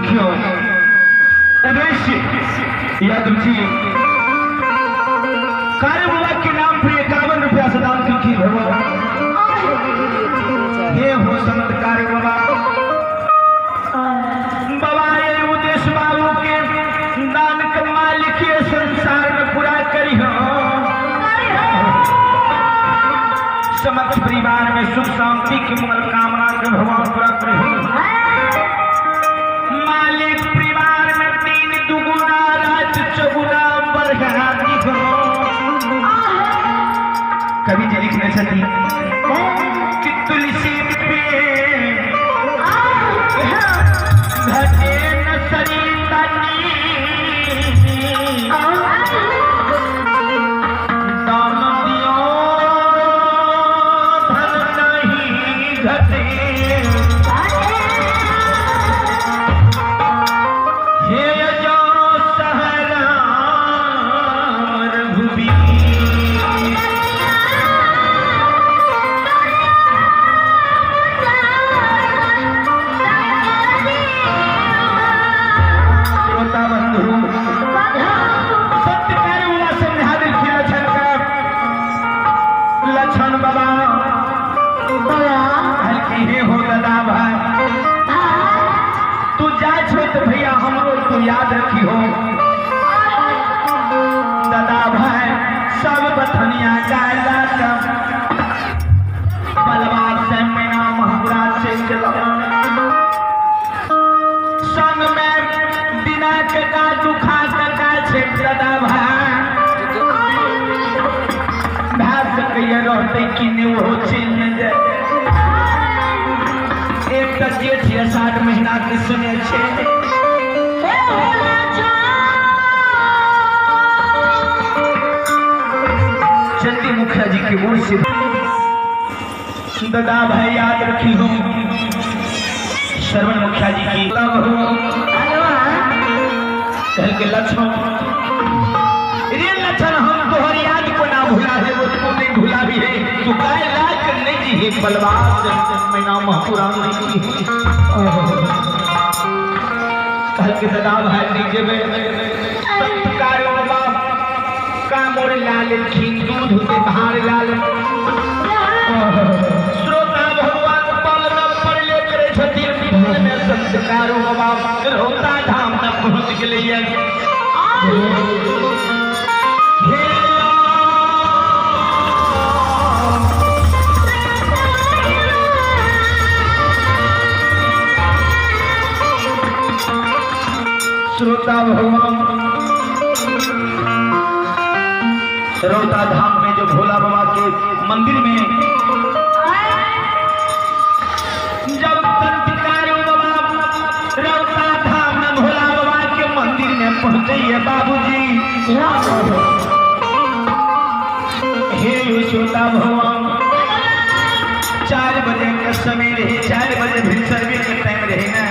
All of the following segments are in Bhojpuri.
देखियो उद्देश्य यादव जी कार्य बाबा के नाम पर 51 रुपया से दान की भगवान ये हो संत कार्य बाबा बाबा ये उद्देश्य बाबू के दान के मालिक के संसार में पूरा करी हो समस्त परिवार में सुख शांति की मंगल कामना के भगवान पूरा करे मालिक परिवार में 3 दुगुना रात चौगुना बढ़ाती हो कवि जी लिखने छथी कि तुलसी पे घटे न सरिता दाम दियो धन नहीं घटे हे जो सहरा रघुबीर याद रखी हो दादा भाई सब बथनिया गायला बलवान से मैना महबूरा से संग में बिना के का दुखा का छे दादा भाई भास के रहते कि ने वो चिन जाए एक तक जेठ 8 महीना के सुने छे चंदी मुखिया जी की ओर से दादा भाई याद रखी हो श्रवण मुखिया जी की कल के लक्ष्मण रे लक्षण हम तोहर याद को ना भूला है वो तो नहीं भूला भी है तू काय लाज नहीं जी है बलवान मैं नाम महपुरान नहीं कल के दादा भाई दीजिए में संस्कार बाबा कामोर लाल खीन दूध से बाहर लाल श्रोता भगवान पल में पड़ले करे छथिन विधि में संस्कार बाबा रोता धाम तक पहुंच गेलै श्रोता भगवान रौता धाम में जो भोला बाबा के मंदिर में जब संतकार बाबा रौता धाम में भोला बाबा के मंदिर में पहुंचे बाबूजी हे श्रोता भगवान 4 बजे का समय रहे 4 बजे भी सर्वे का टाइम रहे ना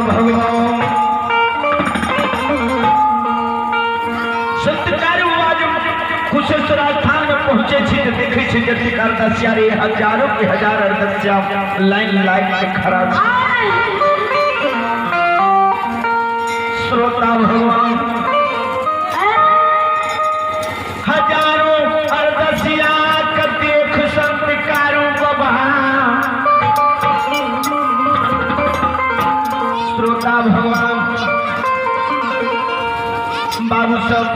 भगवान संतकार कुशेश्वर स्थान में पहुंचे देखे दसिया रे हजारों के हजार दसिया लाइन में खड़ा श्रोता भगवान हजारों अरदसिया का देख संतकारों बाबा भगवान बाबू सब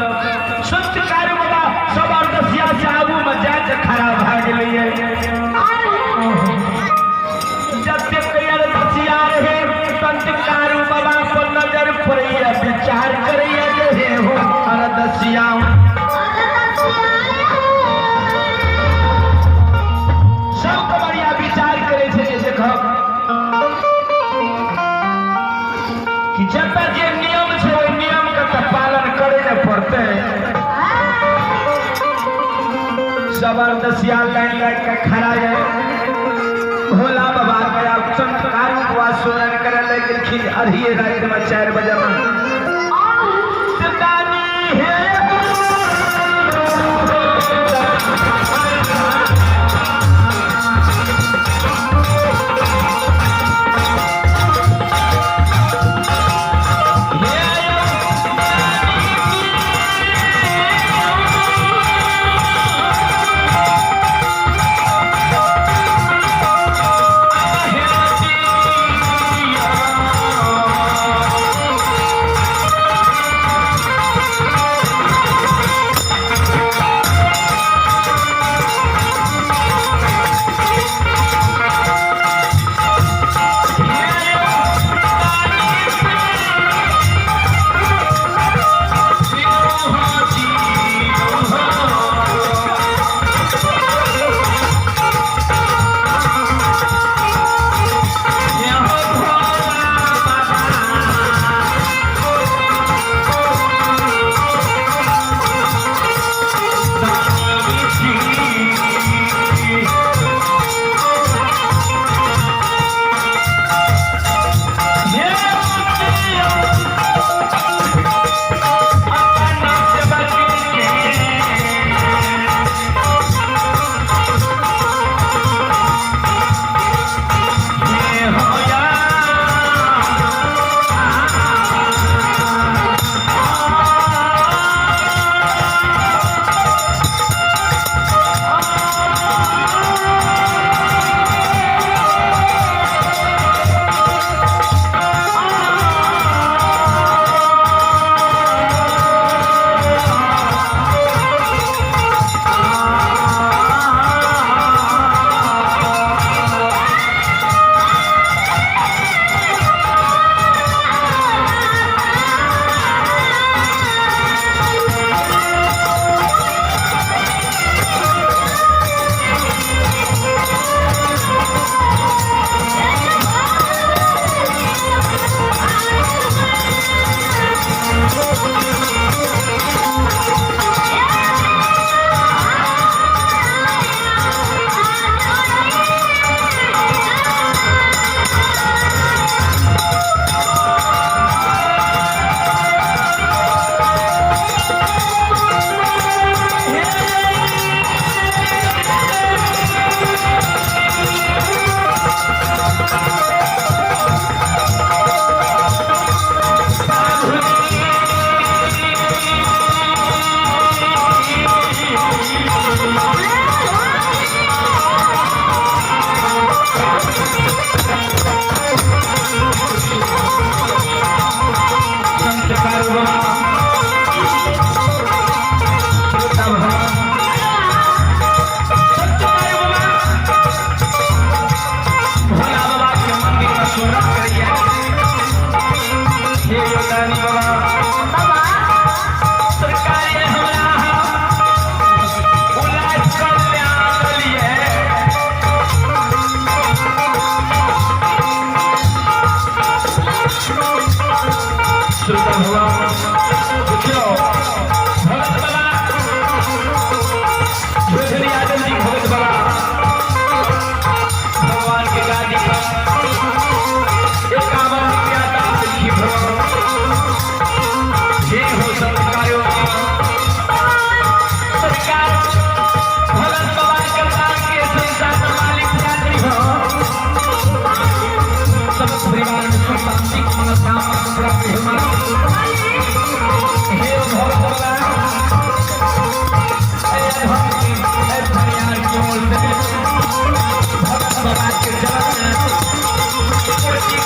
संस्कार बाबा सब अरदसिया से आगू में जाके खड़ा भा गेलै जब तक अरदसिया रहे संस्कार बाबा पर नजर पड़ैया विचार करैया जे हो अरदसिया सब बढ़िया विचार करे छे जे देखो जब जे नियम है वो नियम का पालन करे न पड़ते जबरदस्तिया लाइन लग के खड़ा है ठीक अढ़िए रात में 4 बजे में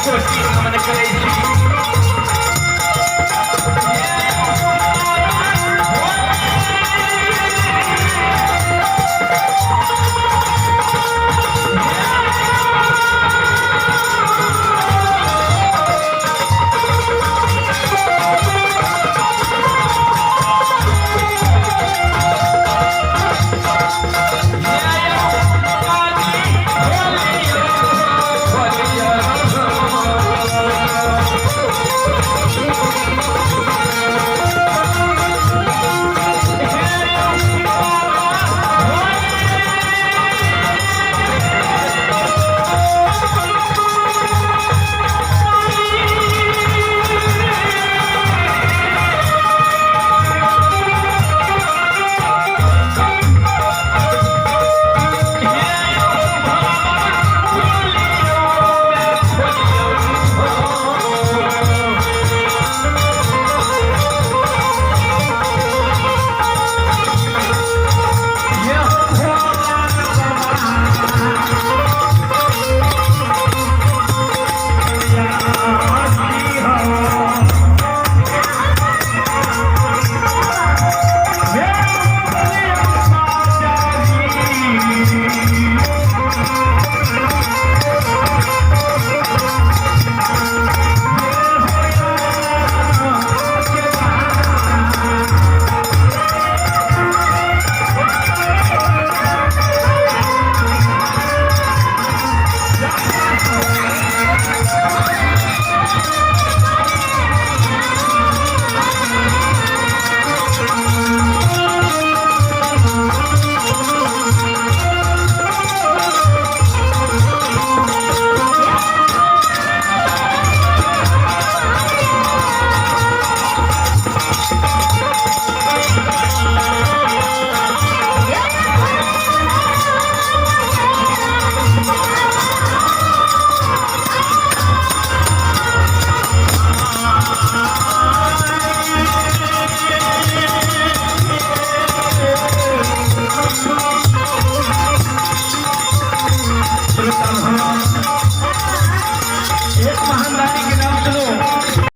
कोटि नमन करे छी।